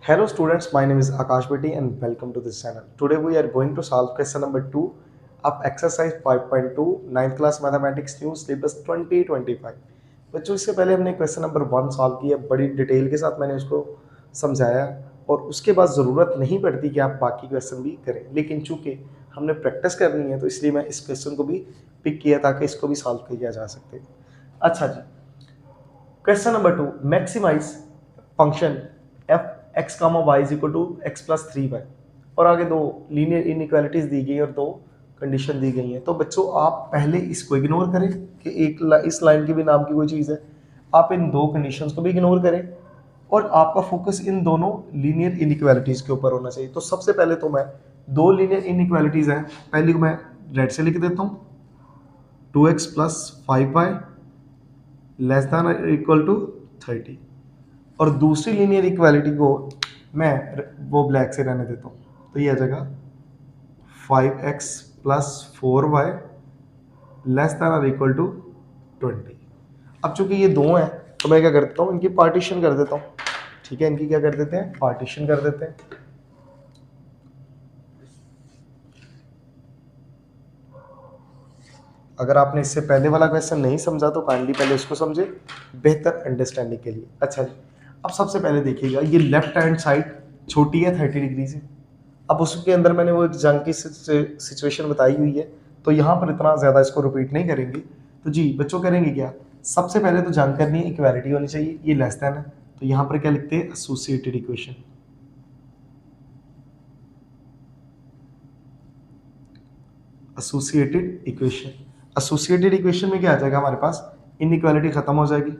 Hello students, my name is Akash Beti and welcome to this channel. Today we are going to solve question number 2 of exercise 5.2 9th class mathematics new syllabus 2025. बच्चों इससे पहले हमने question number 1 solve किया, बड़ी detail के साथ मैंने उसको समझाया और उसके बाद ज़रूरत नहीं पड़ती कि आप बाकी क्वेश्चन भी करें, लेकिन चूंकि हमने प्रैक्टिस करनी है तो इसलिए मैं इस क्वेश्चन को भी पिक किया ताकि इसको भी सॉल्व किया जा सके। अच्छा जी, question number 2, maximise function f x comma y is equal to x plus 3y और आगे दो लीनियर इनइक्वालिटीज दी गई और दो कंडीशन दी गई हैं। तो बच्चों आप पहले इसको इग्नोर करें कि इस लाइन के भी नाम की कोई चीज़ है, आप इन दो कंडीशंस को भी इग्नोर करें और आपका फोकस इन दोनों लीनियर इनइक्वालिटीज के ऊपर होना चाहिए। तो सबसे पहले तो मैं दो लीनियर इनइक्वालिटीज हैं, पहली को मैं रेड से लिख देता हूँ 2x plus 5y less than equal to 30 और दूसरी लीनियर इक्वालिटी को मैं वो ब्लैक से रहने देता हूँ। तो ये आ जाएगा 5x plus 4y less than और इक्वल टू 20। अब चूंकि ये दो हैं तो मैं क्या कर देता हूँ, इनकी पार्टीशन कर देता हूँ। ठीक है, इनकी क्या कर देते हैं, पार्टीशन कर देते हैं। अगर आपने इससे पहले वाला क्वेश्चन नहीं समझा तो काइंडली पहले इसको समझे बेहतर अंडरस्टैंडिंग के लिए। अच्छा जी, अब सबसे पहले देखिएगा ये लेफ्ट हैंड साइड छोटी है 30 डिग्री से। अब उसके अंदर मैंने वो एक जंग की सिचुएशन बताई हुई है, तो यहाँ पर इतना ज़्यादा इसको रिपीट नहीं करेंगे। तो जी बच्चों करेंगे क्या, सबसे पहले तो जंग करनी है, इक्वालिटी होनी चाहिए, ये लेस देन है तो यहाँ पर क्या लिखते हैं, associated equation. Associated equation, associated equation में क्या आ जाएगा हमारे पास, इनइक्वालिटी खत्म हो जाएगी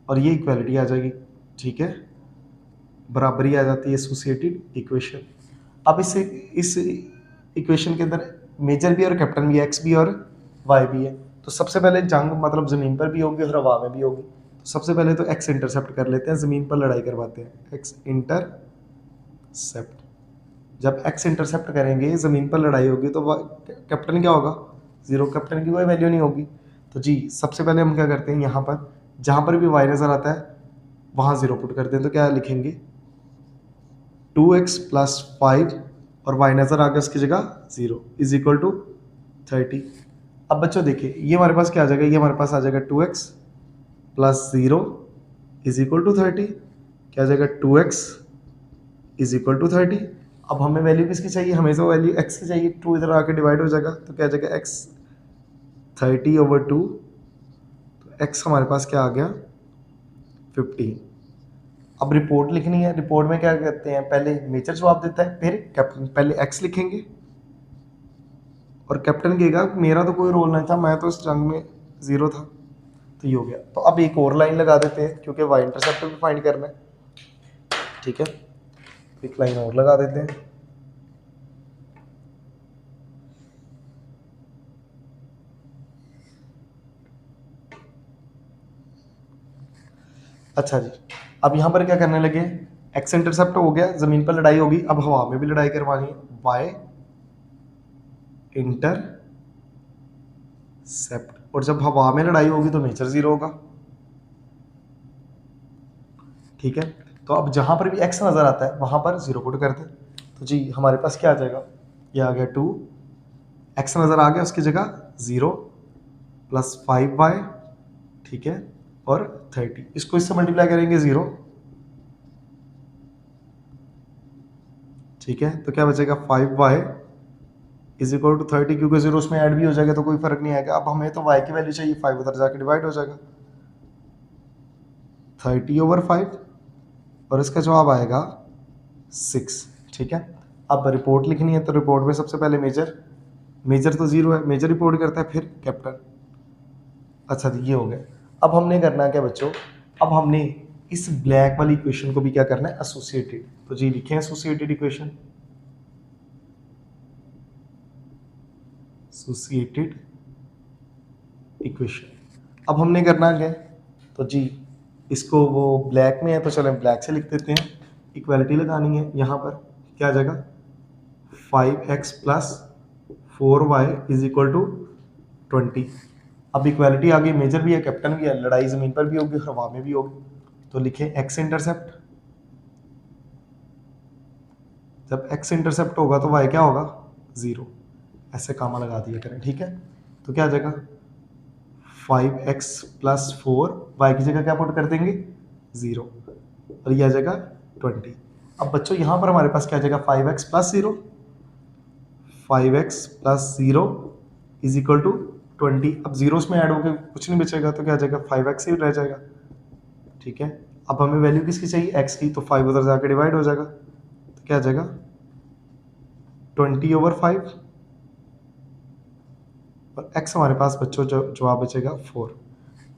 और ये इक्वालिटी आ जाएगी। ठीक है, बराबरी आ जाती है एसोसिएटेड इक्वेशन। अब इस इक्वेशन के अंदर मेजर भी और कैपिटल भी, एक्स भी और वाई भी है। तो सबसे पहले जंग मतलब ज़मीन पर भी होगी और हवा में भी होगी। तो सबसे पहले तो एक्स इंटरसेप्ट कर लेते हैं, ज़मीन पर लड़ाई करवाते हैं। एक्स इंटरसेप्ट, जब एक्स इंटरसेप्ट करेंगे ज़मीन पर लड़ाई होगी तो कैप्टन क्या होगा, ज़ीरो, कैप्टन की कोई वैल्यू नहीं होगी। तो जी सबसे पहले हम क्या करते हैं, यहाँ पर जहाँ पर भी वाई नज़र आता है वहाँ ज़ीरो पुट करते हैं। तो क्या लिखेंगे 2x प्लस 5 और y नज़र आ गया उसकी जगह 0 इज इक्वल टू 30। अब बच्चों देखिए ये हमारे पास क्या आ जाएगा, ये हमारे पास आ जाएगा 2x plus 0 is equal to 30। क्या आ जाएगा 2x इज इक्वल टू 30। अब हमें वैल्यू किसकी चाहिए, हमें तो वैल्यू x की चाहिए। 2 इधर आके डिवाइड हो जाएगा तो क्या आ जाएगा x 30/2। तो x हमारे पास क्या आ गया 15। अब रिपोर्ट लिखनी है, रिपोर्ट में क्या करते हैं, पहले मेजर जवाब देता है फिर कैप्टन, पहले एक्स लिखेंगे और कैप्टन कहेगा मेरा तो कोई रोल नहीं था, मैं तो इस जंग में 0 था। तो ये हो गया। तो अब एक और लाइन लगा देते हैं क्योंकि वाई इंटरसेप्ट भी फाइंड करना है। ठीक है, एक लाइन और लगा देते हैं। अच्छा जी, अब यहाँ पर क्या करने लगे, एक्स इंटरसेप्ट हो गया, जमीन पर लड़ाई होगी, अब हवा में भी लड़ाई करवानी है, वाई इंटरसेप्ट, और जब हवा में लड़ाई होगी तो नेचर 0 होगा। ठीक है, तो अब जहाँ पर भी x नज़र आता है वहाँ पर 0 पुट कर दें। तो जी हमारे पास क्या आ जाएगा, ये आ गया 2, x नज़र आ गया उसकी जगह 0 प्लस 5y। ठीक है, और 30, इसको इससे मल्टीप्लाई करेंगे 0। ठीक है, तो क्या बचेगा 5y इज इक्वल टू 30, क्योंकि 0 उसमें ऐड भी हो जाएगा तो कोई फर्क नहीं आएगा। अब हमें तो y की वैल्यू चाहिए, 5 उधर जाके डिवाइड हो जाएगा 30/5 और इसका जवाब आएगा 6। ठीक है, अब रिपोर्ट लिखनी है तो रिपोर्ट में सबसे पहले मेजर तो 0 है, मेजर रिपोर्ट करता है फिर कैप्टन। अच्छा ये हो गया। अब हमने करना है क्या बच्चों, अब हमने इस ब्लैक वाली इक्वेशन को भी क्या करना है, एसोसिएटेड। तो जी लिखें एसोसिएटेड इक्वेशन, एसोसिएटेड इक्वेशन। अब हमने करना क्या, तो जी इसको वो ब्लैक में है तो चलें ब्लैक से लिख देते हैं। इक्वालिटी लगानी है, यहाँ पर क्या आ जाएगा 5x plus 4y is equal to 20। अब इक्वालिटी आ गई, मेजर भी है कैप्टन भी है, लड़ाई ज़मीन पर भी होगी हवा में भी होगी। तो लिखें x इंटरसेप्ट जब x इंटरसेप्ट होगा तो y क्या होगा, 0। ऐसे कामा लगा दिया करें, ठीक है। तो क्या आ जाएगा 5x प्लस 4, y की जगह क्या पुट कर देंगे 0, और ये आ जाएगा 20। अब बच्चों यहाँ पर हमारे पास क्या आ जाएगा 5x plus 0, 5x plus 0 is equal to 20। अब जीरोस में ऐड होकर कुछ नहीं बचेगा तो क्या आ जाएगा 5x ही रह जाएगा, ठीक है। अब हमें वैल्यू किसकी चाहिए, x की, तो 5 उधर जाकर डिवाइड हो जाएगा, तो क्या आ जाएगा 20/5, और x हमारे पास बच्चों जो जवाब बचेगा 4।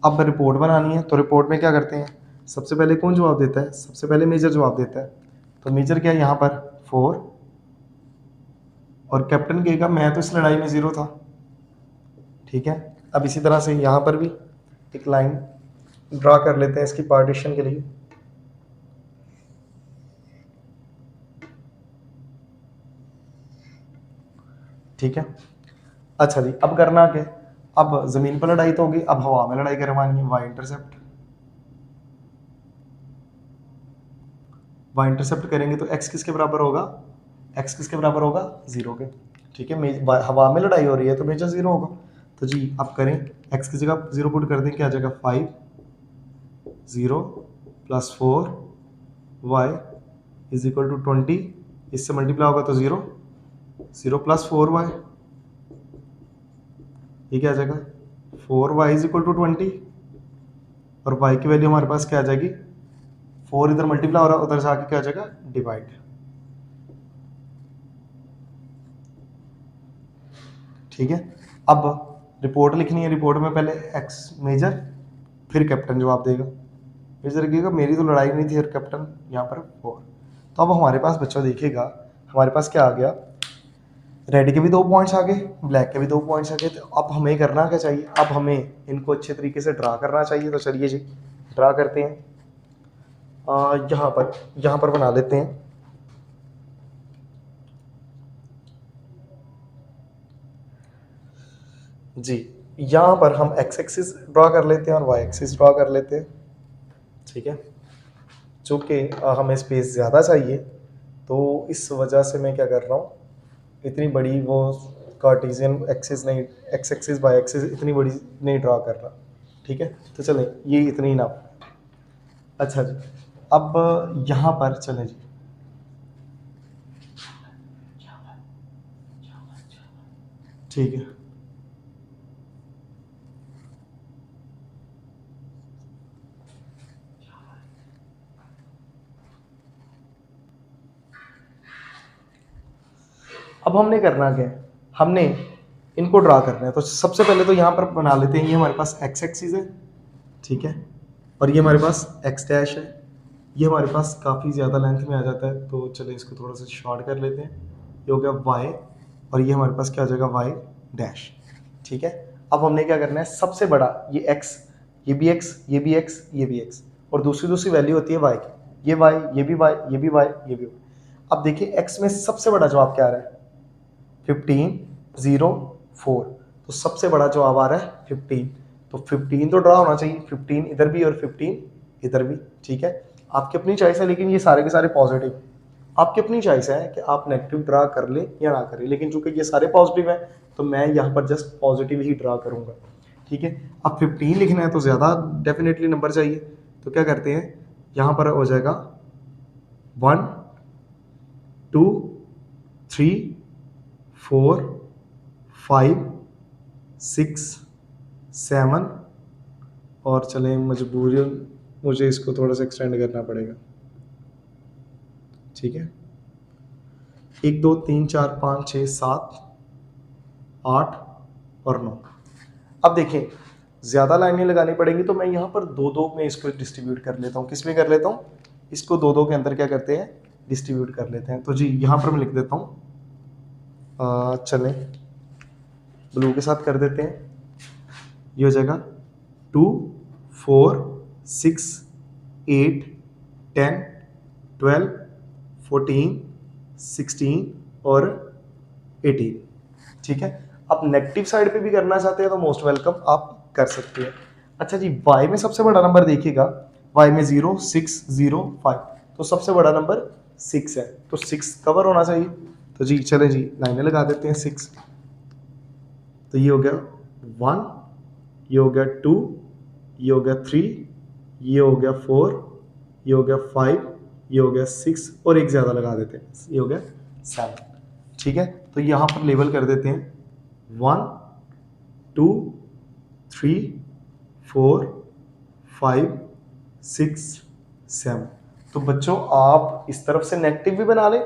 अब रिपोर्ट बनानी है, तो रिपोर्ट में क्या करते हैं, सबसे पहले कौन जवाब देता है, सबसे पहले मेजर जवाब देता है। तो मेजर क्या है यहाँ पर 4, और कैप्टन कहेगा मैं तो इस लड़ाई में 0 था, ठीक है। अब इसी तरह से यहाँ पर भी एक लाइन ड्रा कर लेते हैं इसकी पार्टीशन के लिए। ठीक है, अच्छा जी, अब करना क्या, अब जमीन पर लड़ाई तो होगी, अब हवा में लड़ाई करवानी है, वाई इंटरसेप्ट। वाई इंटरसेप्ट करेंगे तो x किसके बराबर होगा, x किसके बराबर होगा 0 के, ठीक है। हवा में लड़ाई हो रही है तो मेजर 0 होगा। तो जी अब करें, x की जगह 0 पुट कर दें, क्या आ जाएगा 5 0 plus 4 y is equal to 20, इससे मल्टीप्लाई होगा तो 0 0 प्लस 4y, ये क्या आ जाएगा 4y इज इक्वल टू 20, और y की वैल्यू हमारे पास क्या आ जाएगी 4 इधर मल्टीप्लाई हो रहा है, उधर से आके क्या आ जाएगा डिवाइड, ठीक है। अब रिपोर्ट लिखनी है, रिपोर्ट में पहले x मेजर फिर कैप्टन जवाब देगा, मेजर कहेगा मेरी तो लड़ाई नहीं थी, और कैप्टन यहाँ पर 4। तो अब हमारे पास बच्चा देखिएगा हमारे पास क्या आ गया, रेड के भी 2 पॉइंट्स आ गए, ब्लैक के भी 2 पॉइंट्स आ गए। तो अब हमें करना क्या चाहिए, अब हमें इनको अच्छे तरीके से ड्रा करना चाहिए। तो चलिए जी ड्रा करते हैं, यहाँ पर बना लेते हैं। जी यहाँ पर हम x एक्सिस ड्रा कर लेते हैं और y एक्सिस ड्रा कर लेते हैं, ठीक है। चूँकि हमें स्पेस ज़्यादा चाहिए तो इस वजह से मैं क्या कर रहा हूँ, इतनी बड़ी वो कार्टेशियन एक्सिस नहीं, x एक्सिस y एक्सिस इतनी बड़ी नहीं ड्रा कर रहा, ठीक है। तो चलें ये इतनी ना। अच्छा जी, अब यहाँ पर चलें जी, ठीक है। अब हमने करना क्या है, हमने इनको ड्रा करना है। तो सबसे पहले तो यहाँ पर बना लेते हैं, ये हमारे पास x एक्सिस है, ठीक है, और ये हमारे पास x डैश है। ये हमारे पास काफ़ी ज़्यादा लेंथ में आ जाता है, तो चलिए इसको थोड़ा सा शॉर्ट कर लेते हैं। ये हो गया y, और ये हमारे पास क्या आ जाएगा y डैश, ठीक है। अब हमने क्या करना है, सबसे बड़ा ये x, ये भी x, ये भी x, ये भी x, और दूसरी वैल्यू होती है y की, ये y, ये भी y, ये भी y, ये भी y। अब देखिए x में सबसे बड़ा जवाब क्या आ रहा है 15 0 4, तो सबसे बड़ा जवाब आ रहा है 15। तो 15 तो ड्रा होना चाहिए, 15 इधर भी और 15 इधर भी, ठीक है। आपकी अपनी चॉइस है, लेकिन ये सारे के सारे पॉजिटिव, आपकी अपनी चॉइस है कि आप नेगेटिव ड्रा कर ले या ना करें, लेकिन चूंकि ये सारे पॉजिटिव हैं तो मैं यहाँ पर जस्ट पॉजिटिव ही ड्रा करूँगा, ठीक है। अब 15 लिखना है तो ज़्यादा डेफिनेटली नंबर चाहिए, तो क्या करते हैं, यहाँ पर हो जाएगा 1 2 3 4 5 6 7, और चलें मजबूरन मुझे इसको थोड़ा सा एक्सटेंड करना पड़ेगा, ठीक है। 1 2 3 4 5 6 7 8 और 9। अब देखें ज़्यादा लाइनें लगानी पड़ेंगी, तो मैं यहाँ पर 2 में इसको डिस्ट्रीब्यूट कर लेता हूँ। किस में कर लेता हूँ, इसको 2 के अंदर क्या करते हैं डिस्ट्रीब्यूट कर लेते हैं। तो जी यहाँ पर मैं लिख देता हूँ, चलें ब्लू के साथ कर देते हैं। ये हो जाएगा 2 4 6 8 10 12 14 16 और 18, ठीक है। अब नेगेटिव साइड पे भी करना चाहते हैं तो मोस्ट वेलकम, आप कर सकते हैं। अच्छा जी, y में सबसे बड़ा नंबर देखिएगा, y में 0 6 0 5, तो सबसे बड़ा नंबर 6 है, तो 6 कवर होना चाहिए। तो जी चले जी लाइनें लगा देते हैं 6। तो ये हो गया 1, ये हो गया 2, ये हो गया 3, ये हो गया 4, ये हो गया 5, ये हो गया 6 और एक ज़्यादा लगा देते हैं, ये हो गया 7। ठीक है, तो यहाँ पर लेबल कर देते हैं 1 2 3 4 5 6 7। तो बच्चों आप इस तरफ से नेगेटिव भी बना लें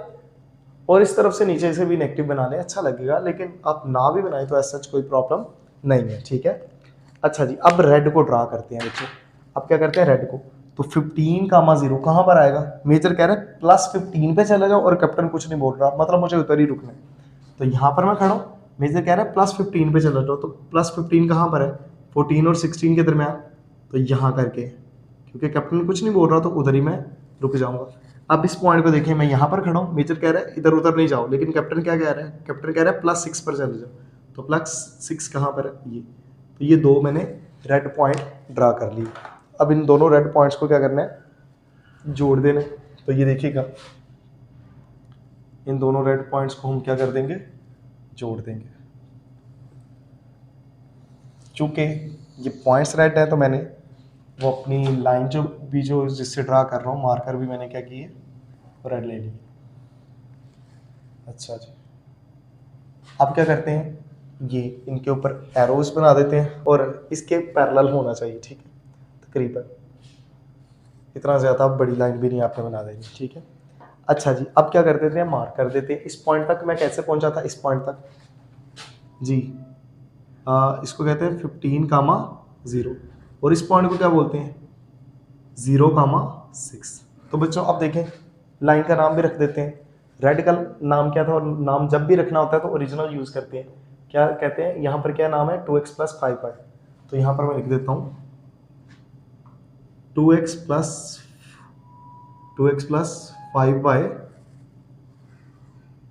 और इस तरफ से नीचे से भी नेगेटिव बना लें, अच्छा लगेगा, लेकिन आप ना भी बनाए तो ऐसा कोई प्रॉब्लम नहीं है। ठीक है, अच्छा जी अब रेड को ड्रा करते हैं बच्चों। अब क्या करते हैं रेड को, तो 15 कामा 0 कहाँ पर आएगा, मेजर कह रहा है +15 पे चले जाओ और कैप्टन कुछ नहीं बोल रहा, मतलब मुझे उधर ही रुकना है। तो यहाँ पर मैं खड़ा हूँ, मेजर कह रहा है +15 पे चले जाओ, तो +15 कहाँ पर है, 14 और 16 के दरमियान। तो यहाँ करके क्योंकि कैप्टन कुछ नहीं बोल रहा तो उधर ही मैं रुक जाऊंगा। अब इस पॉइंट को देखिए, मैं यहाँ पर खड़ा हूँ, मेजर कह रहा है इधर उधर नहीं जाओ, लेकिन कैप्टन क्या कह रहा है, कैप्टन कह रहा है +6 पर चले जाओ। तो +6 कहाँ पर है, ये। तो ये दो मैंने रेड पॉइंट ड्रा कर लिए। अब इन दोनों रेड पॉइंट्स को क्या करना है, जोड़ देना। तो ये देखिएगा, इन दोनों रेड पॉइंट्स को हम क्या कर देंगे, जोड़ देंगे। चूंकि ये पॉइंट्स रेड है तो मैंने वो अपनी लाइन जो जिससे ड्रा कर रहा हूँ, मार्कर भी मैंने क्या किए, रेड ले लिए। अच्छा जी, अब क्या करते हैं, ये इनके ऊपर एरोज बना देते हैं और इसके पैरेलल होना चाहिए। ठीक है, तकरीबन इतना ज़्यादा बड़ी लाइन भी नहीं आपने बना देनी। ठीक है, अच्छा जी अब क्या कर देते हैं, मार्क कर देते हैं इस पॉइंट तक। मैं कैसे पहुंचा था इस पॉइंट तक जी, इसको कहते हैं 15 कामा 0 और इस पॉइंट को क्या बोलते हैं 0 कामा 6। तो बच्चों अब देखें, लाइन का नाम भी रख देते हैं। रेड का नाम क्या था, और नाम जब भी रखना होता है तो ओरिजिनल यूज़ करते हैं। क्या कहते हैं, यहाँ पर क्या नाम है 2x + 5y। तो यहाँ पर मैं लिख देता हूँ 2x + 5y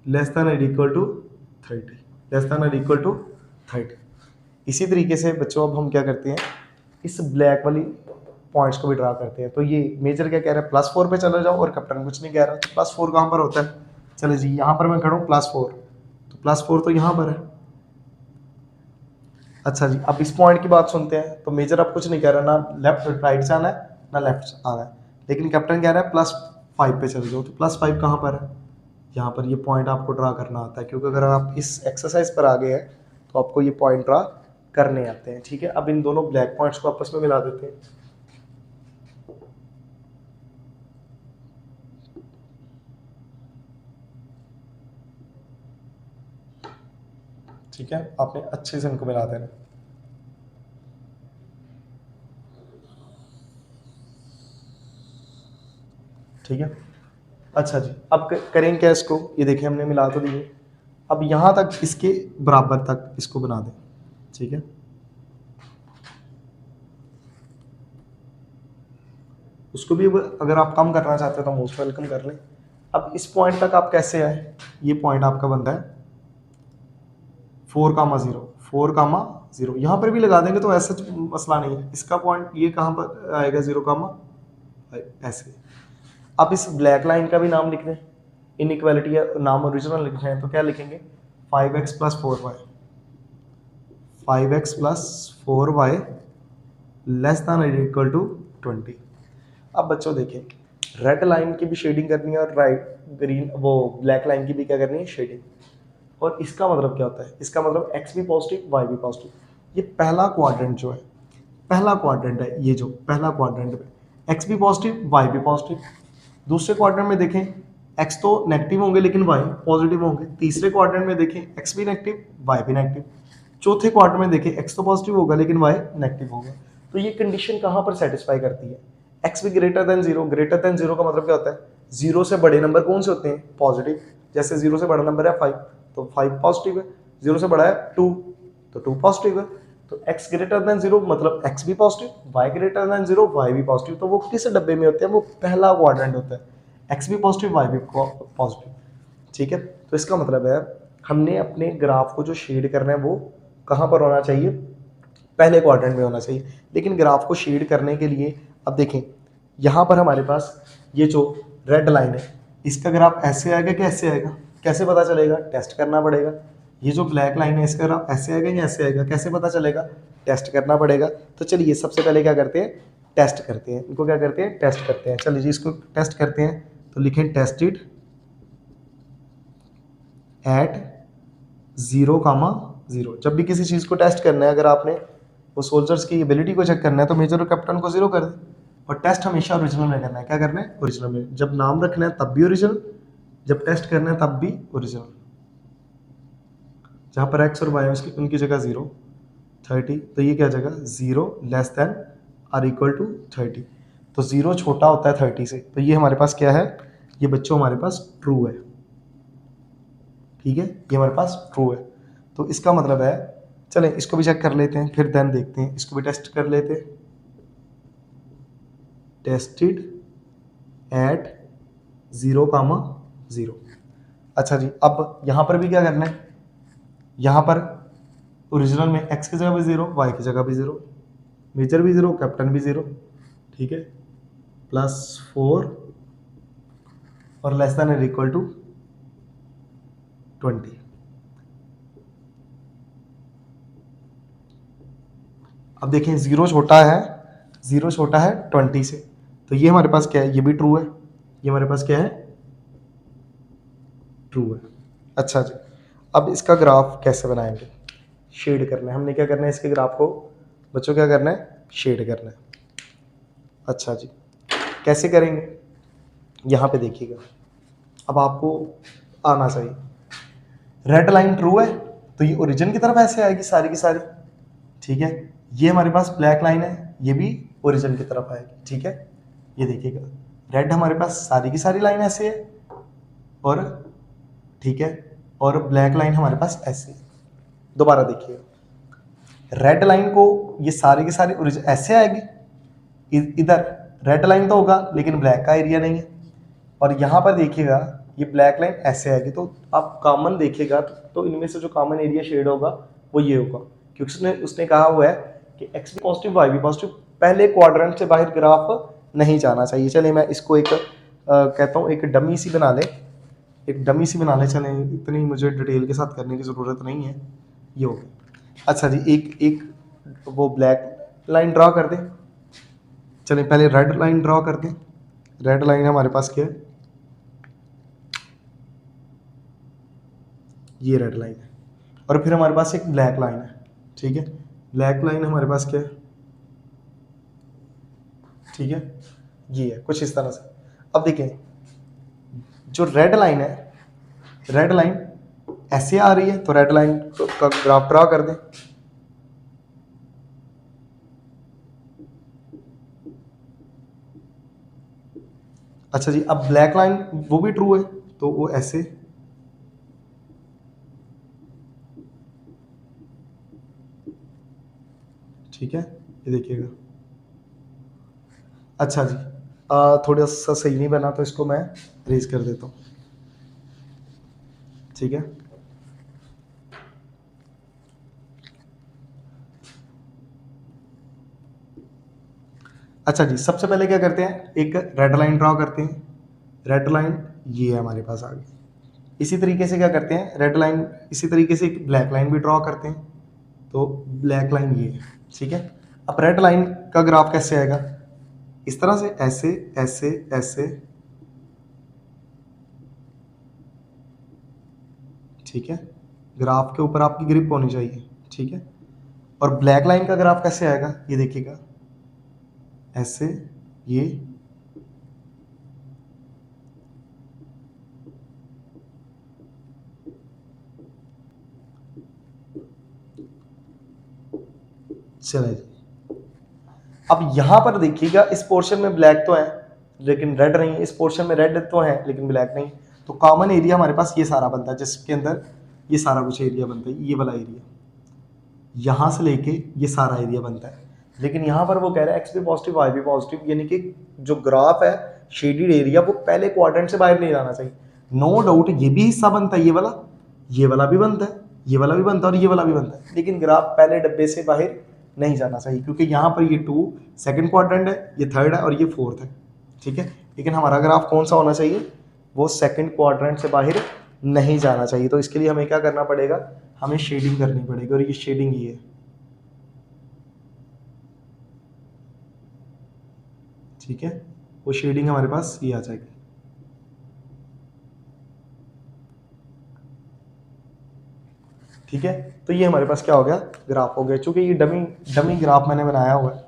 <30 30। इसी तरीके से बच्चों अब हम क्या करते हैं, इस ब्लैक वाली पॉइंट्स को भी ड्रा करते हैं। तो ये मेजर क्या कह रहा है, +4 पे चले जाओ और कैप्टन कुछ नहीं कह रहा। तो +4 कहाँ पर होता है, चले जी यहाँ पर मैं खड़ा हूँ +4, तो +4 तो यहाँ पर है। अच्छा जी अब इस पॉइंट की बात सुनते हैं। तो मेजर अब कुछ नहीं कह रहा, ना लेफ्ट राइट जाना है ना लेफ्ट आना है, लेकिन कैप्टन कह रहा है +5 पे चले जाओ। तो +5 कहाँ पर है, यहाँ पर। ये पॉइंट आपको ड्रा करना आता है, क्योंकि अगर आप इस एक्सरसाइज पर आ गए हैं तो आपको ये पॉइंट ड्रा करने आते हैं। ठीक है, अब इन दोनों ब्लैक पॉइंट्स को आपस में मिला देते हैं। ठीक है, आपने अच्छे से इनको मिला देना। ठीक है, अच्छा जी अब करेंगे क्या इसको, ये देखिए हमने मिला तो दिए। अब यहाँ तक इसके बराबर तक इसको बना दें। ठीक है, उसको भी अगर आप कम करना चाहते हैं तो मोस्ट वेलकम कर लें। अब इस पॉइंट तक आप कैसे आए, ये पॉइंट आपका बनता है 4 कामा 0, 4 कामा 0। यहाँ पर भी लगा देंगे तो ऐसा मसला नहीं है। इसका पॉइंट ये कहाँ पर आएगा, 0 कामा ऐसे। अब इस ब्लैक लाइन का भी नाम लिख दें, इनइक्वालिटी है, नाम ओरिजिनल लिखना है तो क्या लिखेंगे 5x + 4y, 5x + 4y < 20। अब बच्चों देखें, रेड लाइन की भी शेडिंग करनी है और राइट ग्रीन वो ब्लैक लाइन की भी क्या करनी है, शेडिंग। और इसका मतलब क्या होता है, इसका मतलब x भी पॉजिटिव y भी पॉजिटिव। ये पहला क्वाड्रेंट जो है, पहला क्वाड्रेंट है, ये जो पहला क्वाड्रेंट में x भी पॉजिटिव y भी पॉजिटिव। दूसरे क्वाड्रेंट में देखें x तो नेगेटिव होंगे लेकिन y पॉजिटिव होंगे। तीसरे क्वाड्रेंट में देखें x भी नेगेटिव y भी नेगेटिव। चौथे क्वाड्रेंट में देखें x तो पॉजिटिव होगा लेकिन y नेगेटिव होगा। तो ये कंडीशन कहाँ पर सेटिस्फाई करती है, x भी ग्रेटर देन 0। ग्रेटर देन 0 का मतलब क्या होता है, 0 से बड़े नंबर कौन से होते हैं, पॉजिटिव। जैसे 0 से बड़ा नंबर है 5 तो 5 पॉजिटिव है, 0 से बड़ा है 2 तो 2 पॉजिटिव है। तो x ग्रेटर देन 0 मतलब x भी positive, y greater than 0 y भी पॉजिटिव। तो वो किस डब्बे में होते हैं, वो पहला क्वाड्रेंट होता है, x भी पॉजिटिव y भी पॉजिटिव। ठीक है, तो इसका मतलब है हमने अपने ग्राफ को जो शेड करना है वो कहाँ पर होना चाहिए, पहले क्वाड्रेंट में होना चाहिए। लेकिन ग्राफ को शेड करने के लिए अब देखें, यहाँ पर हमारे पास ये जो रेड लाइन है इसका ग्राफ ऐसे आएगा कि ऐसे आएगा, कैसे पता चलेगा? टेस्ट करना पड़ेगा। ये जो ब्लैक लाइन है इसका ग्राफ ऐसे आएगा या ऐसे आएगा, कैसे पता चलेगा? टेस्ट करना पड़ेगा। तो चलिए सबसे पहले क्या करते हैं, टेस्ट करते हैं। इनको क्या करते हैं, टेस्ट करते हैं। चलिए जी इसको टेस्ट करते हैं। तो लिखें टेस्टेड एट 0,0। जब भी किसी चीज़ को टेस्ट करना है, अगर आपने वो सोल्जर्स की एबिलिटी को चेक करना है तो मेजर और कैप्टन को 0 कर दें। और टेस्ट हमेशा ओरिजिनल में करना है। क्या करना है? ओरिजिनल में। जब नाम रखना है तब भी ओरिजिनल, जब टेस्ट करना है तब भी ओरिजिनल। जहाँ पर एक्स और वाई उसकी उनकी जगह 0, 30। तो ये क्या जगह 0 less than or equal to 30। तो 0 छोटा होता है 30 से। तो ये हमारे पास क्या है, ये बच्चों हमारे पास ट्रू है। ठीक है, ये हमारे पास ट्रू है। तो इसका मतलब है, चलें इसको भी चेक कर लेते हैं, फिर देन देखते हैं। इसको भी टेस्ट कर लेते हैं। Tested eight 0,0। अच्छा जी, अब यहाँ पर भी क्या करना है, यहाँ पर ओरिजिनल में x की जगह भी 0, y की जगह भी 0, मेजर भी 0, कैप्टन भी 0। ठीक है, +4 और लेस देन और इक्वल टू 20। अब देखें 0 छोटा है, 0 छोटा है 20 से। तो ये हमारे पास क्या है, ये भी ट्रू है। ये हमारे पास क्या है, ट्रू है। अच्छा जी, अब इसका ग्राफ कैसे बनाएंगे? शेड करना है। हमने क्या करना है, इसके ग्राफ को बच्चों क्या करना है, शेड करना है। अच्छा जी, कैसे करेंगे? यहाँ पे देखिएगा, अब आपको आना चाहिए। रेड लाइन ट्रू है तो ये ओरिजिन की तरफ ऐसे आएगी सारी की सारी। ठीक है, ये हमारे पास ब्लैक लाइन है, ये भी ओरिजिन की तरफ आएगी। ठीक है, ये देखिएगा, रेड हमारे पास सारी की सारी लाइन ऐसे है, और ठीक है, और ब्लैक लाइन हमारे पास ऐसे है। दोबारा देखिएगा, रेड लाइन को ये सारी की सारी ओरिजिन ऐसे आएगी, इधर रेड लाइन तो होगा लेकिन ब्लैक का एरिया नहीं है। और यहाँ पर देखिएगा ये ब्लैक लाइन ऐसे आएगी। तो आप कॉमन देखिएगा तो इनमें से जो कॉमन एरिया शेड होगा वो ये होगा, क्योंकि उसने कहा हुआ है कि एक्स भी पॉजिटिव वाई भी पॉजिटिव, पहले क्वाड्रेंट से बाहर ग्राफ नहीं जाना चाहिए। चलिए मैं इसको एक कहता हूँ एक डमी सी बना ले, एक डमी सी बना ले। चलें, इतनी मुझे डिटेल के साथ करने की ज़रूरत नहीं है। ये हो गया। अच्छा जी, एक वो ब्लैक लाइन ड्रा कर दें। चलिए पहले रेड लाइन ड्रा करते हैं। रेड लाइन हमारे पास क्या है, ये रेड लाइन है। और फिर हमारे पास एक ब्लैक लाइन है। ठीक है, ब्लैक लाइन हमारे पास क्या है, ठीक है, ये है कुछ इस तरह से। अब देखें, जो रेड लाइन है, रेड लाइन ऐसे आ रही है, तो रेड लाइन का ग्राफ ड्रा कर दें। अच्छा जी, अब ब्लैक लाइन वो भी ट्रू है, तो वो ऐसे, ठीक है, ये देखिएगा। अच्छा जी, थोड़ा सा सही नहीं बना तो इसको मैं रेज कर देता हूँ। ठीक है, अच्छा जी, सबसे पहले क्या करते हैं, एक रेड लाइन ड्रॉ करते हैं। रेड लाइन ये है हमारे पास आ गई। इसी तरीके से क्या करते हैं, रेड लाइन इसी तरीके से एक ब्लैक लाइन भी ड्रॉ करते हैं। तो ब्लैक लाइन ये है। ठीक है, अब रेड लाइन का ग्राफ कैसे आएगा, इस तरह से, ऐसे ऐसे ऐसे। ठीक है, ग्राफ के ऊपर आपकी ग्रिप होनी चाहिए। ठीक है, और ब्लैक लाइन का ग्राफ कैसे आएगा, ये देखिएगा, ऐसे, ये, चले जी। अब यहां पर देखिएगा, इस पोर्शन में ब्लैक तो है लेकिन रेड नहीं, इस पोर्शन में रेड तो है लेकिन ब्लैक नहीं। तो कॉमन एरिया हमारे पास ये सारा बनता है, जिसके अंदर ये सारा कुछ एरिया बनता है, ये वाला एरिया, यहां से लेके ये सारा एरिया बनता है। लेकिन यहाँ पर वो कह रहा है एक्स भी पॉजिटिव वाई भी पॉजिटिव, यानी कि जो ग्राफ है शेडेड एरिया वो पहले क्वाड्रेंट से बाहर नहीं जाना चाहिए। नो डाउट ये भी हिस्सा बनता है, ये वाला भी बनता है, ये वाला भी बनता है और ये वाला भी बनता है, लेकिन ग्राफ पहले डब्बे से बाहर नहीं जाना चाहिए, क्योंकि यहाँ पर ये 2 सेकंड क्वाड्रेंट है, ये थर्ड है और ये फोर्थ है। ठीक है, लेकिन हमारा ग्राफ कौन सा होना चाहिए, वो सेकंड क्वाड्रेंट से बाहर नहीं जाना चाहिए। तो इसके लिए हमें क्या करना पड़ेगा, हमें शेडिंग करनी पड़ेगी, और ये शेडिंग ये है, ठीक है, वो शेडिंग हमारे पास ये आ जाएगी। ठीक है, तो ये हमारे पास क्या हो गया, ग्राफ हो गया। चूंकि ये डमी डमी ग्राफ मैंने बनाया हुआ है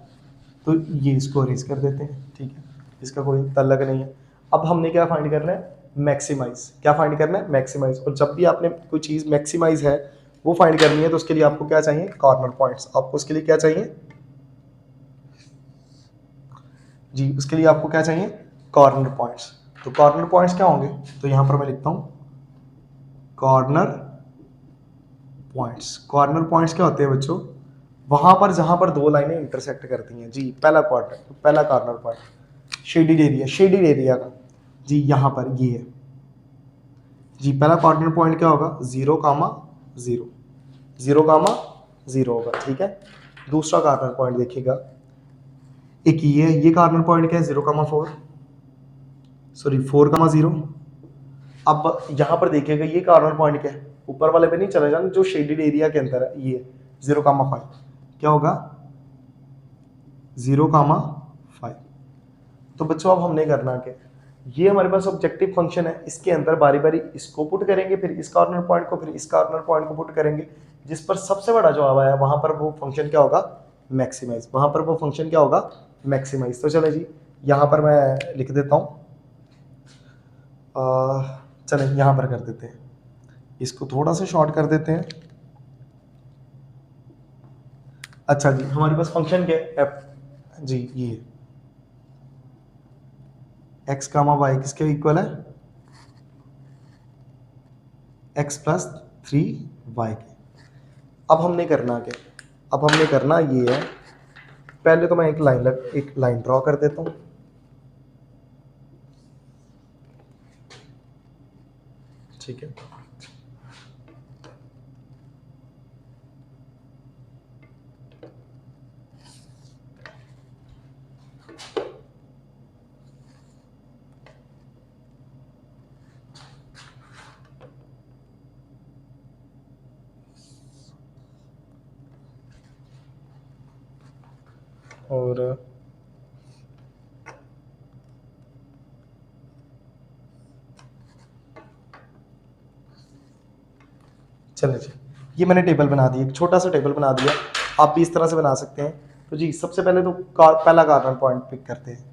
तो ये इसको अरेज कर देते हैं। ठीक है, इसका कोई तल्लक नहीं है। अब हमने क्या फाइंड करना है, मैक्सिमाइज। क्या फाइंड करना है, मैक्सिमाइज। और जब भी आपने कोई चीज़ मैक्सिमाइज है वो फाइंड करनी है तो उसके लिए आपको क्या चाहिए, कॉर्नर पॉइंट्स। आपको उसके लिए क्या चाहिए जी, उसके लिए आपको क्या चाहिए, कॉर्नर पॉइंट्स। तो कॉर्नर पॉइंट्स क्या होंगे, तो यहां पर मैं लिखता हूं कॉर्नर पॉइंट्स। कॉर्नर पॉइंट्स क्या होते हैं बच्चों, वहां पर जहां पर दो लाइनें इंटरसेक्ट करती हैं। जी, पहला क्वार्टर, पहला corner point shaded area, shaded area का जी यहां पर ये है जी। पहला कॉर्नर पॉइंट क्या होगा, 0,0, 0,0 होगा। ठीक है, दूसरा कॉर्नर पॉइंट देखिएगा, एक ये कॉर्नर पॉइंट क्या है, 0,4, सॉरी 4,0। अब यहां पर देखिएगा ये कॉर्नर पॉइंट क्या है, ऊपर वाले पे नहीं चले जाना, जो शेडेड एरिया के अंदर है ये 0,5 क्या होगा, 0,5। तो बच्चों अब हमने करना क्या, ये हमारे पास ऑब्जेक्टिव फंक्शन है, इसके अंदर बारी बारी इसको पुट करेंगे, फिर इस कॉर्नर पॉइंट को, फिर इस कॉर्नर पॉइंट को पुट करेंगे। जिस पर सबसे बड़ा जवाब आया वहां पर वो फंक्शन क्या होगा, मैक्सिमाइज। वहां पर वो फंक्शन क्या होगा, मैक्सिमाइज। तो चले जी, यहां पर मैं लिख देता हूं, चले यहां पर कर देते हैं, इसको थोड़ा सा शॉर्ट कर देते हैं। अच्छा जी, हमारे पास फंक्शन क्या है, एफ जी, ये एक्स कामा वाई किसके इक्वल है, एक्स प्लस 3 वाई के। अब हमने करना क्या, अब हमने करना ये है, पहले तो मैं एक लाइन ड्रॉ कर देता हूं। ठीक है, और चले जी, ये मैंने टेबल बना दिया, एक छोटा सा टेबल बना दिया। आप भी इस तरह से बना सकते हैं। तो जी सबसे पहले तो पहला कॉर्नर पॉइंट पिक करते हैं।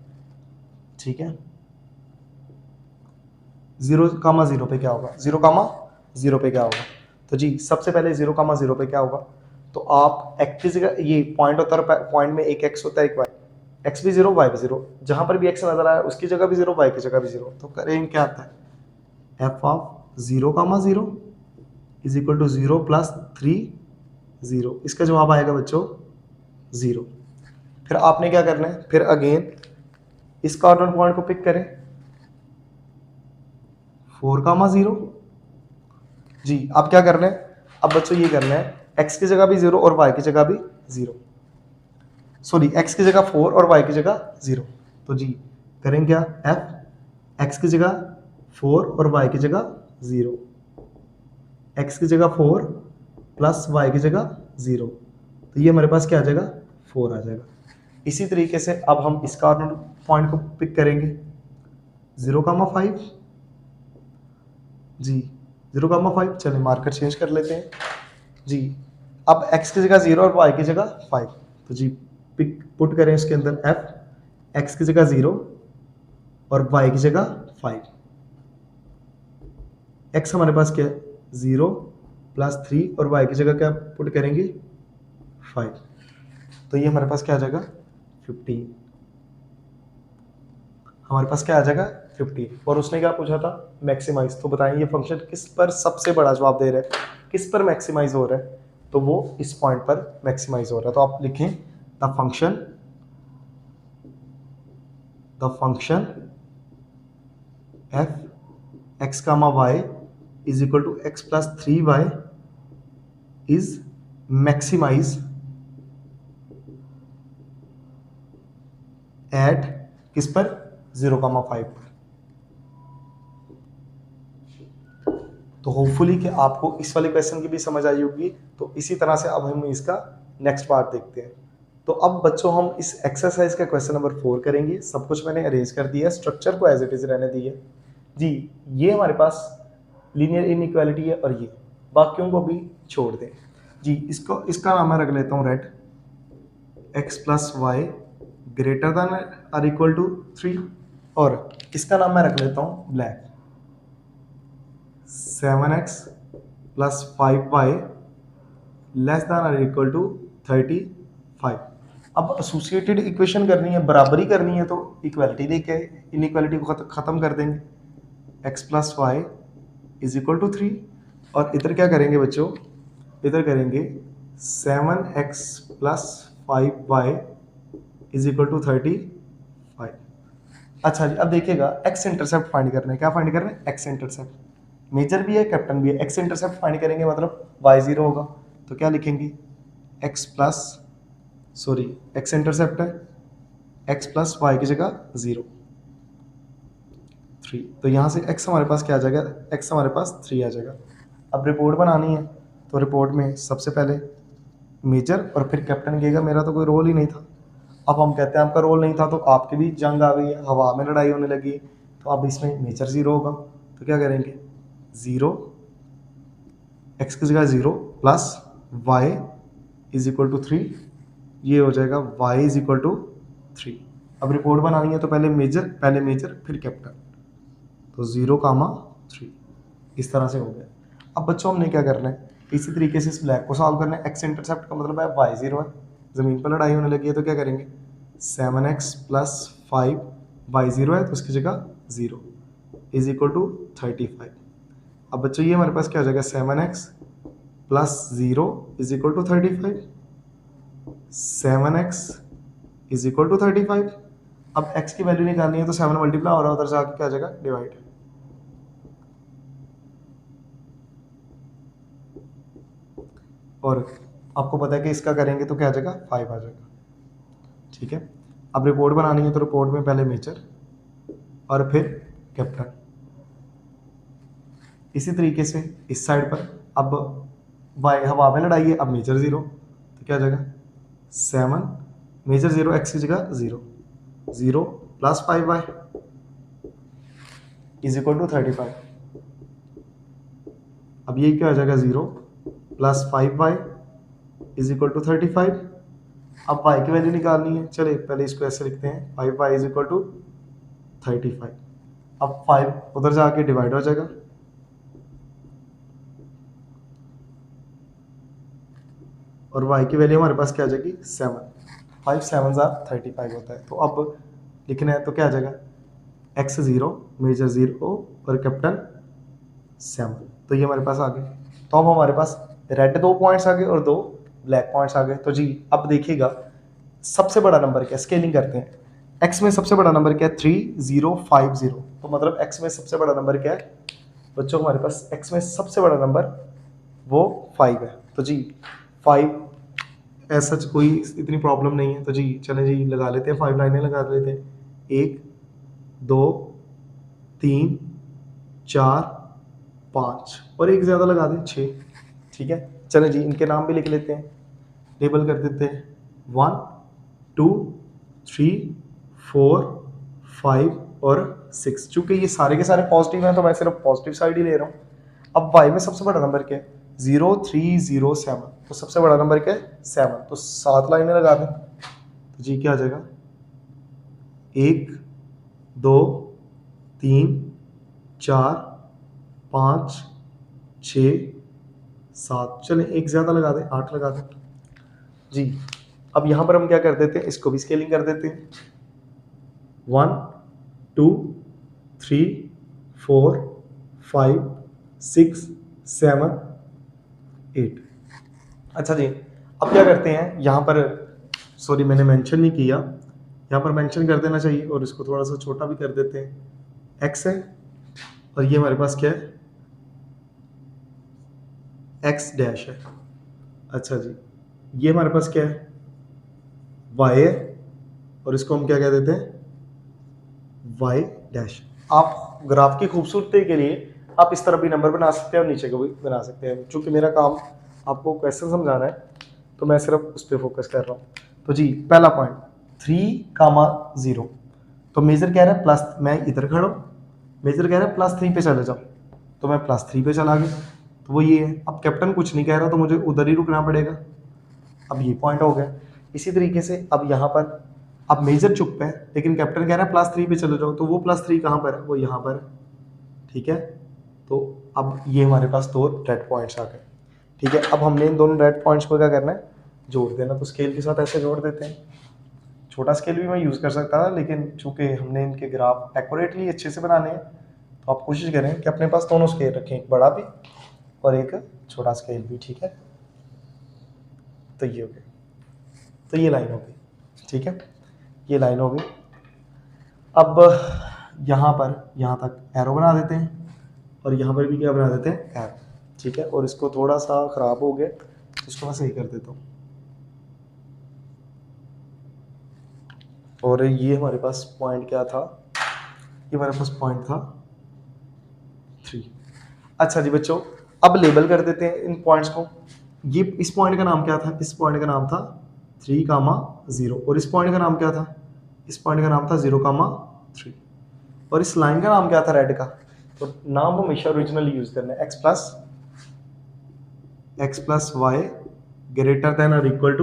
ठीक है, 0,0 पे क्या होगा, 0,0 पे क्या होगा, तो जी सबसे पहले 0,0 पे क्या होगा, तो आप एक्स की जगह, ये पॉइंट होता है, पॉइंट में एक एक्स होता है, एक वाई, एक्स भी 0 वाई भी 0, जहां पर भी एक्स नजर आया उसकी जगह भी 0, वाई की जगह भी 0। तो करेंगे क्या आता है, f of 0,0 is equal to 0 plus 3, 0। इसका जवाब आएगा बच्चों 0। फिर आपने क्या करना है, फिर अगेन इस कॉर्नर पॉइंट को पिक करें, 4,0 जी। अब क्या करना है, अब बच्चों ये करना है, एक्स की जगह भी 0 और वाई की जगह भी 0, सॉरी एक्स की जगह 4 और वाई की जगह 0। तो जी करेंगे क्या, एफ एक्स की जगह 4 और वाई की जगह 0, एक्स की जगह 4 प्लस वाई की जगह 0। तो ये हमारे पास क्या आ जाएगा, 4 आ जाएगा। इसी तरीके से अब हम इस कॉर्नर पॉइंट को पिक करेंगे, 0,5 जी, 0,5। चलिए मार्कर चेंज कर लेते हैं जी। अब x की जगह 0 और y की जगह 5, तो जी पिक पुट करें इसके अंदर f, x की जगह 0 और y की जगह 5। x हमारे पास क्या है, 0 प्लस 3 और y की जगह क्या पुट करेंगे, 5। तो ये हमारे पास क्या आ जाएगा, 15। हमारे पास क्या आ जाएगा, 15। और उसने क्या पूछा था, मैक्सिमाइज। तो बताएं ये फंक्शन किस पर सबसे बड़ा जवाब दे रहा है, किस पर मैक्सिमाइज हो रहा है, तो वो इस पॉइंट पर मैक्सिमाइज हो रहा है। तो आप लिखें the function f x comma y is equal to x plus 3 y is maximize at किस पर, 0,5 पर। तो होपफुली कि आपको इस वाले क्वेश्चन की भी समझ आई होगी। तो इसी तरह से अब हम इसका नेक्स्ट पार्ट देखते हैं। तो अब बच्चों हम इस एक्सरसाइज का क्वेश्चन नंबर 4 करेंगे। सब कुछ मैंने अरेंज कर दिया है, स्ट्रक्चर को एज इट इज रहने दिया जी। ये हमारे पास लीनियर इनइक्वालिटी है और ये बाकियों को भी छोड़ दें जी। इसका नाम मैं रख लेता हूँ red, x plus y greater than or equal to 3, और इसका नाम मैं रख लेता हूँ black, 7x plus 5y less than or equal to 35। अब एसोसिएटेड इक्वेशन करनी है, बराबरी करनी है, तो इक्वालिटी लेके इनइक्वालिटी को खत्म कर देंगे। x plus y is equal to 3, और इधर क्या करेंगे बच्चों, इधर करेंगे 7x plus 5y is equal to 35। अच्छा जी, अब देखिएगा x इंटरसेप्ट फाइंड करना है। क्या फाइंड करना है? x intercept. मेजर भी है, कैप्टन भी है। x इंटरसेप्ट फाइंड करेंगे मतलब y 0 होगा, तो क्या लिखेंगे, x इंटरसेप्ट है x प्लस वाई की जगह 0 3, तो यहाँ से x हमारे पास क्या आ जाएगा, x हमारे पास 3 आ जाएगा। अब रिपोर्ट बनानी है, तो रिपोर्ट में सबसे पहले मेजर और फिर कैप्टन कहेगा मेरा तो कोई रोल ही नहीं था। अब हम कहते हैं आपका रोल नहीं था, तो आपकी भी जंग आ गई है, हवा में लड़ाई होने लगी, तो अब इसमें मेजर 0 होगा, तो क्या करेंगे 0 x की जगह 0 plus y is equal to 3, ये हो जाएगा y इज इक्वल टू 3। अब रिपोर्ट बनानी है तो पहले मेजर फिर कैप्टन, तो 0 कामा 3, इस तरह से हो गया। अब बच्चों हमने क्या करना है, इसी तरीके से इस ब्लैक को सॉल्व करना है। x इंटरसेप्ट का मतलब है y 0 है, ज़मीन पर लड़ाई होने लगी है, तो क्या करेंगे 7x प्लस 5 y 0 है, तो उसकी जगह 0 इज इक्वल टू 35। अब बच्चों ये हमारे पास क्या हो जाएगा, 7x plus 0 is equal to 35, 7x is equal to 35। अब x की वैल्यू निकालनी है, तो 7 मल्टीप्लाई हो रहा है, उधर से आके क्या आ जाएगा डिवाइड, और आपको पता है कि इसका करेंगे तो क्या आ जाएगा 5 आ जाएगा। ठीक है, अब रिपोर्ट बनानी है, तो रिपोर्ट में पहले मेजर और फिर कैप्टन। इसी तरीके से इस साइड पर अब वाई हवा में लड़ाई है, अब मेजर 0, तो क्या आ जाएगा 7 मेजर 0 x की जगह 0 plus 5y is equal to 35। अब ये क्या आ जाएगा 0 plus 5y is equal to 35। अब y की वैल्यू निकालनी है, चलिए पहले इसको ऐसे लिखते हैं, 5y इज इक्वल टू 35। अब 5 उधर जाके डिवाइड हो जाएगा, और y की वैल्यू हमारे पास क्या आ जाएगी 7, 5 7 35 होता है। तो अब लिखना है तो क्या आ जाएगा x 0 मेजर 0 और कैप्टन 7, तो ये हमारे पास आ गए। तो अब हमारे पास रेड 2 पॉइंट्स आ गए और 2 ब्लैक पॉइंट्स आ गए। तो जी अब देखिएगा सबसे बड़ा नंबर क्या है, स्केलिंग करते हैं। x में सबसे बड़ा नंबर क्या है 3050, तो मतलब x में सबसे बड़ा नंबर क्या है बच्चों, हमारे पास x में सबसे बड़ा नंबर वो 5 है। तो जी 5 ऐसा कोई इतनी प्रॉब्लम नहीं है, तो जी चले जी लगा लेते हैं, 5 लाइनें लगा लेते हैं, 1 2 3 4 5 और एक ज़्यादा लगा दें 6। ठीक है, चलें जी इनके नाम भी लिख लेते हैं, लेबल कर देते हैं 1 2 3 4 5 और 6। चूँकि ये सारे के सारे पॉजिटिव हैं तो मैं सिर्फ पॉजिटिव साइड ही ले रहा हूँ। अब y में सबसे बड़ा नंबर क्या है 0307, तो सबसे बड़ा नंबर क्या है 7, तो 7 लाइनें लगा दें, तो जी क्या आ जाएगा 1 2 3 4 5 6 7, चलें एक ज़्यादा लगा दें 8 लगा दें जी। अब यहाँ पर हम क्या कर देते हैं, इसको भी स्केलिंग कर देते हैं, 1 2 3 4 5 6 7 8। अच्छा जी, अब क्या करते हैं यहाँ पर, सॉरी मैंने मेंशन नहीं किया, यहाँ पर मेंशन कर देना चाहिए, और इसको थोड़ा सा छोटा भी कर देते हैं। x है और ये हमारे पास क्या है x डैश है। अच्छा जी, ये हमारे पास क्या है y है, और इसको हम क्या कह देते हैं y डैश। आप ग्राफ की खूबसूरती के लिए आप इस तरह भी नंबर बना सकते हैं और नीचे को भी बना सकते हैं। चूँकि मेरा काम आपको क्वेश्चन समझाना है तो मैं सिर्फ उस पर फोकस कर रहा हूँ। तो जी पहला पॉइंट 3,0, तो मेजर कह रहा है प्लस, मैं इधर खड़ा हूँ, मेजर कह रहा है +3 पे चले जाओ, तो मैं +3 पे चला गया, तो वो ये है। अब कैप्टन कुछ नहीं कह रहा तो मुझे उधर ही रुकना पड़ेगा। अब ये पॉइंट हो गया। इसी तरीके से अब यहाँ पर अब मेजर चुप है लेकिन कैप्टन कह रहा है +3 पे चले जाओ, तो वो +3 कहाँ पर है, वो यहाँ पर है। ठीक है, तो अब ये हमारे पास 2 रेड पॉइंट्स आ गए। ठीक है, अब हमने इन दोनों रेड पॉइंट्स को क्या करना है, जोड़ देना। तो स्केल के साथ ऐसे जोड़ देते हैं। छोटा स्केल भी मैं यूज़ कर सकता था लेकिन चूंकि हमने इनके ग्राफ एक्यूरेटली अच्छे से बनाने हैं तो आप कोशिश करें कि अपने पास दोनों स्केल रखें, एक बड़ा भी और एक छोटा स्केल भी। ठीक है, तो ये हो गया, तो ये लाइन हो गई। ठीक है, ये लाइन हो गई। अब यहाँ पर यहाँ तक एरो बना देते हैं और यहाँ पर भी क्या बना देते हैं, एरो। ठीक है, और इसको थोड़ा सा ख़राब हो गया तो इसको मैं सही कर देता हूँ। और ये हमारे पास पॉइंट क्या था, ये हमारे पास पॉइंट था 3। अच्छा जी बच्चों, अब लेबल कर देते हैं इन पॉइंट्स को। ये इस पॉइंट का नाम क्या था, इस पॉइंट का नाम था 3,0 और इस पॉइंट का नाम क्या था, इस पॉइंट का नाम था 0,3 और इस लाइन का नाम क्या था रेड का। तो नाम हमेशा ओरिजिनल यूज करना है, x plus y greater than और इक्वल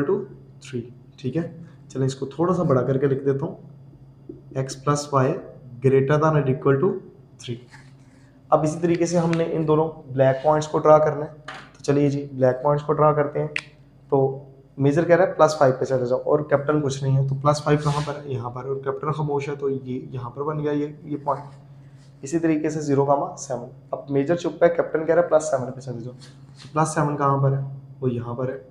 टू 3। ठीक है, चलो इसको थोड़ा सा बड़ा करके लिख देता हूँ, x plus y greater than और इक्वल टू 3। अब इसी तरीके से हमने इन दोनों ब्लैक पॉइंट्स को ड्रा करना है। तो चलिए जी ब्लैक पॉइंट्स को ड्रा करते हैं। तो मेजर कह रहा है +5 पे चले जाओ और कैपिटल कुछ नहीं है, तो +5 कहाँ पर है, यहाँ पर, और कैपिटल खामोश है तो ये यहाँ पर बन गया ये पॉइंट। इसी तरीके से 0,7। अब मेजर चुप है, कैप्टन कह रहा है +7 पे चले जाओ, तो +7 कहाँ पर है, वो यहाँ पर है।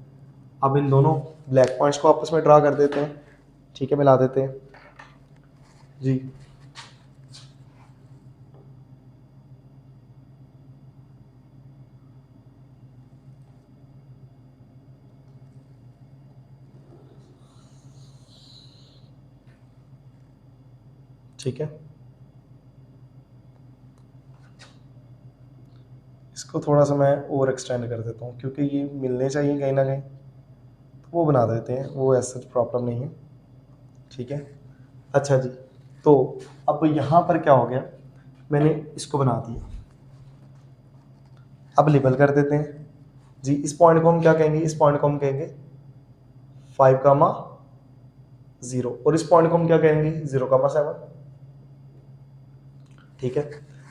अब इन दोनों ब्लैक पॉइंट्स को आपस में ड्रा कर देते हैं। ठीक है, मिला देते हैं जी। ठीक है, इसको थोड़ा सा मैं और एक्सटेंड कर देता हूँ क्योंकि ये मिलने चाहिए कहीं ना कहीं, तो वो बना देते हैं, वो ऐसा प्रॉब्लम नहीं है। ठीक है, अच्छा जी, तो अब यहाँ पर क्या हो गया, मैंने इसको बना दिया। अब लेबल कर देते हैं जी। इस पॉइंट को हम क्या कहेंगे, इस पॉइंट को हम कहेंगे 5,0 और इस पॉइंट को हम क्या कहेंगे 0,7। ठीक है,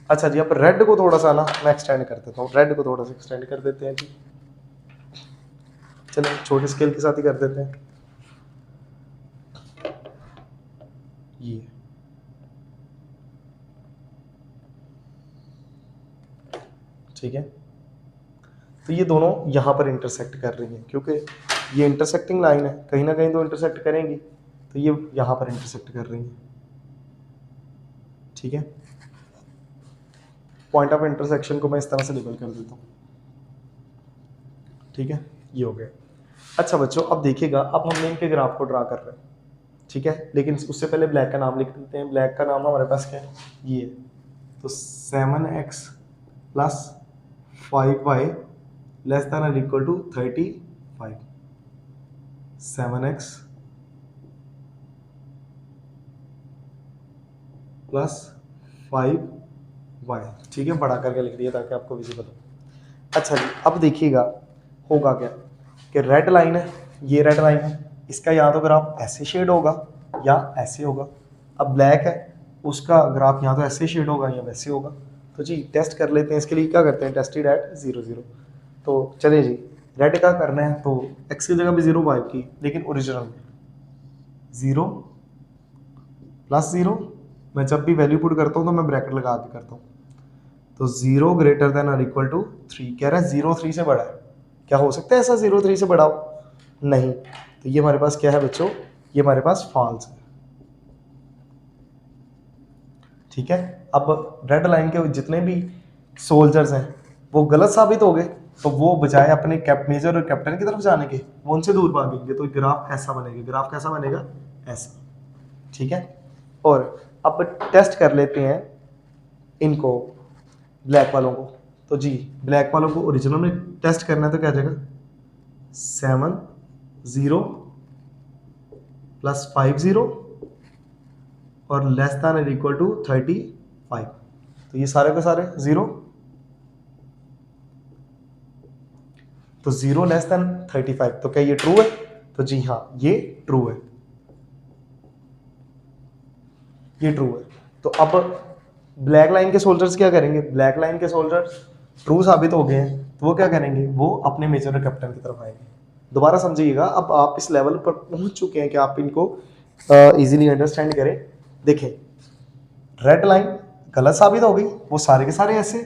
अच्छा जी, अब रेड को थोड़ा सा ना मैं एक्सटेंड कर देता हूँ, रेड को थोड़ा सा एक्सटेंड कर देते हैं जी। चलिए छोटे स्केल के साथ ही कर देते हैं ये। ठीक है, तो ये दोनों यहाँ पर इंटरसेक्ट कर रही हैं क्योंकि ये इंटरसेक्टिंग लाइन है, कहीं ना कहीं तो इंटरसेक्ट करेंगी, तो ये यहाँ पर इंटरसेक्ट कर रही हैं। ठीक है, पॉइंट ऑफ इंटरसेक्शन को मैं इस तरह से लेबल कर देता हूँ। ठीक है, ये हो गया। अच्छा बच्चों, अब देखिएगा, अब हमने इनके ग्राफ को ड्रा कर रहे हैं। ठीक है, लेकिन उससे पहले ब्लैक का नाम लिख देते हैं। ब्लैक का नाम हमारे पास क्या है, ये है। तो 7x plus 5y less than और equal to 35। 7x plus 5y। ठीक है, बड़ा करके लिख दिया ताकि आपको विजिबल हो। अच्छा जी, अब देखिएगा होगा क्या कि रेड लाइन है, ये रेड लाइन है, इसका या तो ग्राफ ऐसे शेड होगा या ऐसे होगा। अब ब्लैक है, उसका ग्राफ या तो ऐसे शेड होगा या वैसे होगा। तो जी टेस्ट कर लेते हैं, इसके लिए क्या करते हैं, टेस्टेड एट 0 0। तो चलिए जी, रेड का करना है तो x की जगह भी 0 वाई की, लेकिन ओरिजिनल में 0 प्लस 0। मैं जब भी वैल्यू पुट करता हूँ तो मैं ब्रैकेट लगा के करता हूँ। तो 0 ग्रेटर देन और इक्वल टू 3, कह रहा है 0 3 से बड़ा है। क्या हो सकता है ऐसा 0 3 से बड़ा हो, नहीं। तो ये हमारे पास क्या है बच्चों, ये हमारे पास फॉल्स है। ठीक है, अब रेड लाइन के जितने भी सोल्जर्स हैं वो गलत साबित हो गए, तो वो बजाय अपने मेजर और कैप्टन की तरफ जाने के वो उनसे दूर भागेंगे, तो ग्राफ ऐसा बनेगा। ग्राफ कैसा बनेगा, ऐसा। ठीक है, और अब टेस्ट कर लेते हैं इनको ब्लैक वालों को। तो जी ब्लैक वालों को ओरिजिनल में टेस्ट करना है तो क्या आ जाएगा 7 0 + 5 0 और लेस दैन और इक्वल टू 35। तो ये सारे के सारे 0, तो 0 लेस दैन 35। तो क्या ये ट्रू है? तो जी हाँ ये ट्रू है, ये ट्रू है। तो अब ब्लैक लाइन के सोल्जर्स क्या करेंगे? ब्लैक लाइन के सोल्जर्स ट्रू साबित हो गए हैं तो वो क्या करेंगे? वो अपने मेजर कैप्टन की तरफ आएंगे। दोबारा समझिएगा, अब आप इस लेवल पर पहुंच चुके हैं कि आप इनको इजीली अंडरस्टैंड करें। देखें, रेड लाइन गलत साबित हो गई, वो सारे के सारे ऐसे।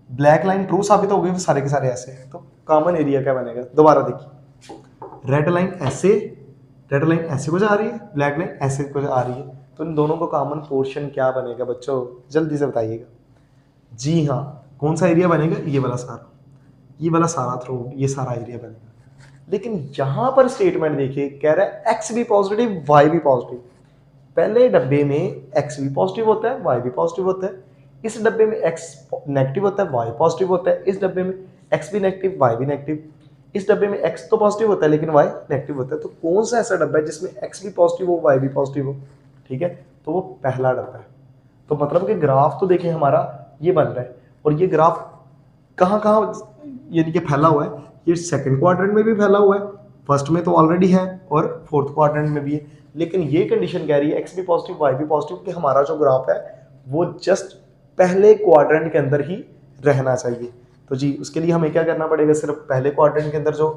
ब्लैक लाइन ट्रू साबित हो गई, वो सारे के सारे ऐसे। तो कॉमन एरिया क्या बनेगा? दोबारा देखिए, रेड लाइन ऐसे को जा रही है, ब्लैक लाइन ऐसे को जा रही है। तो इन दोनों को कॉमन पोर्शन क्या बनेगा बच्चों? जल्दी से बताइएगा। जी हाँ, कौन सा एरिया बनेगा? ये वाला सारा थ्रू, ये सारा एरिया बनेगा। लेकिन यहां पर स्टेटमेंट देखिए, कह रहा है एक्स भी पॉजिटिव वाई भी पॉजिटिव। पहले डब्बे में एक्स भी पॉजिटिव होता है, वाई भी पॉजिटिव होता है। इस डब्बे में एक्स नेगेटिव होता है, वाई पॉजिटिव होता है। इस डब्बे में एक्स भी नेगेटिव, वाई भी नेगेटिव। इस डब्बे में एक्स तो पॉजिटिव होता है लेकिन वाई नेगेटिव होता है। तो कौन सा ऐसा डब्बा है जिसमें एक्स भी पॉजिटिव हो, वाई भी पॉजिटिव हो? ठीक है, तो वो पहला डब्बा है। तो मतलब कि ग्राफ तो देखिए हमारा ये बन रहा है, और ये ग्राफ कहाँ कहाँ यानी कि फैला हुआ है? ये सेकंड क्वाड्रेंट में भी फैला हुआ है, फर्स्ट में तो ऑलरेडी है, और फोर्थ क्वाड्रेंट में भी है। लेकिन ये कंडीशन कह रही है एक्स भी पॉजिटिव वाई भी पॉजिटिव, कि हमारा जो ग्राफ है वो जस्ट पहले क्वाड्रेंट के अंदर ही रहना चाहिए। तो जी उसके लिए हमें क्या करना पड़ेगा? सिर्फ पहले क्वाड्रेंट के अंदर जो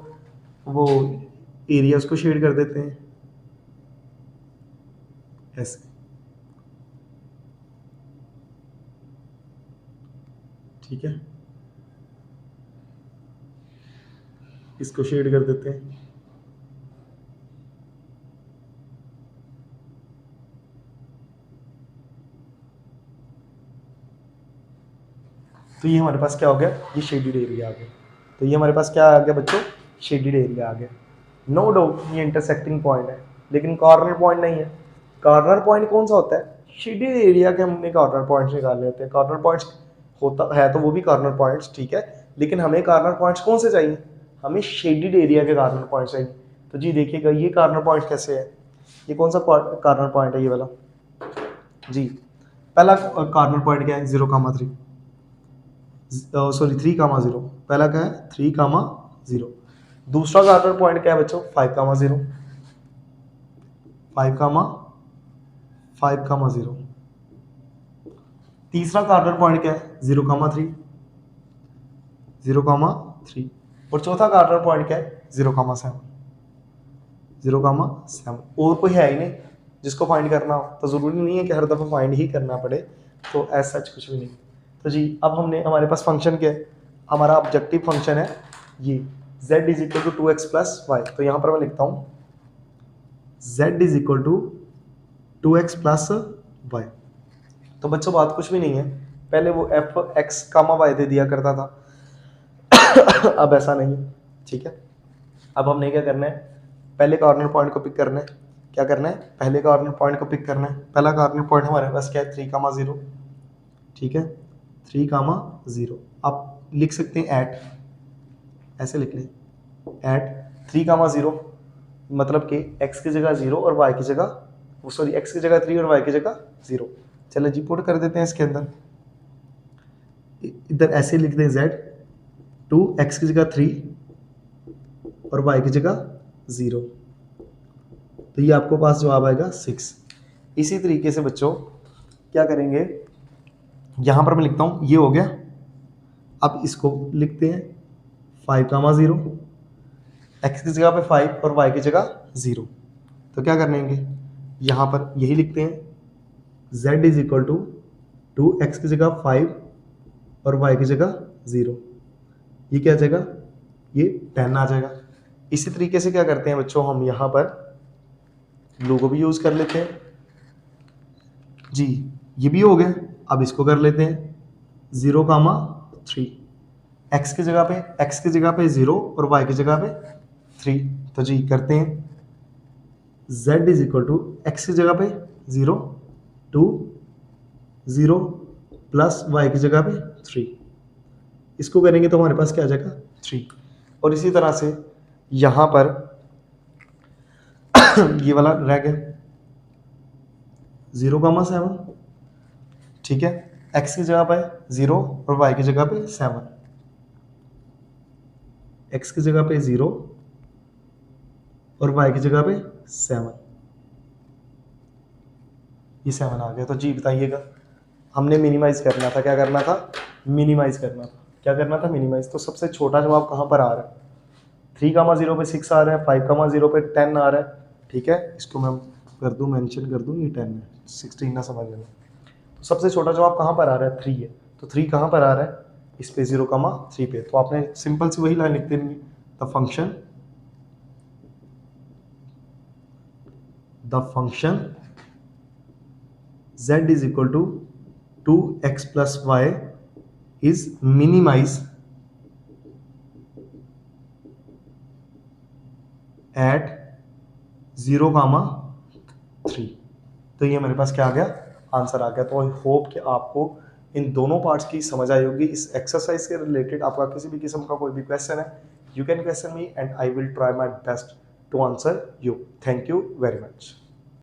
वो एरिया उसको शेड कर देते हैं ऐसे। ठीक है, इसको शेड कर देते हैं। तो ये हमारे पास क्या हो गया? ये शेडेड एरिया आ गया। तो ये हमारे पास क्या आ गया बच्चों? शेडेड एरिया आ गया। नो डाउट ये इंटरसेक्टिंग पॉइंट है, लेकिन कॉर्नर पॉइंट नहीं है। कॉर्नर पॉइंट कौन सा होता है? शेडेड एरिया के हमने कॉर्नर पॉइंट्स निकाल लेते हैं। कॉर्नर पॉइंट्स होता है तो वो भी कॉर्नर पॉइंट्स, ठीक है, लेकिन हमें कॉर्नर पॉइंट्स कौन से चाहिए? हमें शेडेड एरिया के कॉर्नर पॉइंट्स चाहिए। तो जी देखिएगा, ये कॉर्नर पॉइंट कैसे है? ये कौन सा कॉर्नर पॉइंट है? ये वाला। जी पहला कॉर्नर पॉइंट क्या है? 0,3, सॉरी 3,0। पहला क्या है? 3,0। दूसरा कॉर्नर पॉइंट क्या है बच्चों? 5,0। 5,0। तीसरा कॉर्नर पॉइंट क्या है? 0,3। 0,3। और चौथा कॉर्नर पॉइंट क्या है? 0,7। 0,7। और कोई है ही नहीं जिसको फाइंड करना हो, तो ज़रूरी नहीं है कि हर दफ़ा फाइंड ही करना पड़े। तो ऐसा सच कुछ भी नहीं। तो जी अब हमने, हमारे पास फंक्शन क्या है? हमारा ऑब्जेक्टिव फंक्शन है ये z = 2x + y। तो यहाँ पर मैं लिखता हूँ z = 2x + y। तो बच्चों बात कुछ भी नहीं है, पहले वो f(x, y) दे दिया करता था अब ऐसा नहीं है। ठीक है, अब हमने क्या करना है? पहले कॉर्नर पॉइंट को पिक करना है। क्या करना है? पहले कॉर्नर पॉइंट को पिक करना है। पहला कॉर्नर पॉइंट हमारे पास क्या है? 3,0। ठीक है, 3,0। आप लिख सकते हैं एट, ऐसे लिख लें, एट 3,0, मतलब कि x की जगह 0 और y की जगह, सॉरी x की जगह 3 और y की जगह 0। चलो जी पुट कर देते हैं इसके अंदर। इधर ऐसे लिख दें z 2, x की जगह 3 और y की जगह 0। तो ये आपको पास जवाब आएगा 6। इसी तरीके से बच्चों क्या करेंगे? यहाँ पर मैं लिखता हूँ, ये हो गया। अब इसको लिखते हैं 5,0, x की जगह पे 5 और y की जगह 0। तो क्या करेंगे? यहाँ पर यही लिखते हैं, z = 2, x की जगह 5 और y की जगह 0। ये क्या आ जाएगा? ये 10 आ जाएगा। इसी तरीके से क्या करते हैं बच्चों? हम यहाँ पर लोगो भी यूज़ कर लेते हैं। जी ये भी हो गया। अब इसको कर लेते हैं 0,3, x की जगह पे 0 और y की जगह पे 3। तो जी करते हैं, z = x की जगह पे 0, 2, 0 प्लस वाई की जगह पे 3, इसको करेंगे तो हमारे पास क्या आ जाएगा 3। और इसी तरह से यहाँ पर ये वाला रह गया 0,7, ठीक है, x की जगह पे 0 और y की जगह पे 7, x की जगह पे 0 और y की जगह पे 7, ये 7 आ गया। तो जी बताइएगा, हमने मिनिमाइज करना था, क्या करना था, मिनिमाइज करना था, क्या करना था, मिनिमाइज। तो सबसे छोटा जवाब कहाँ पर आ रहा है, 3,0 पे 6 आ रहा है, 5,0 पे 10 आ रहा है, ठीक है, इसको मैं कर दूं, मेंशन कर दूं, ये 10 है, 16 ना समझ लेना। तो सबसे छोटा जवाब कहाँ पर आ रहा है, 3 है, तो 3 कहाँ पर आ रहा है, इस पे 0,3 पे। तो आपने सिंपल सी वही लाइन लिख देनी, the function z is equal to 2x plus y is minimized at 0,3। तो ये मेरे पास क्या आ गया, आंसर आ गया। तो आई होप कि आपको इन दोनों पार्ट्स की समझ आई होगी। इस एक्सरसाइज के रिलेटेड आपका किसी भी किस्म का कोई भी क्वेश्चन है, you can question me and I will try my best to answer you. Thank you very much.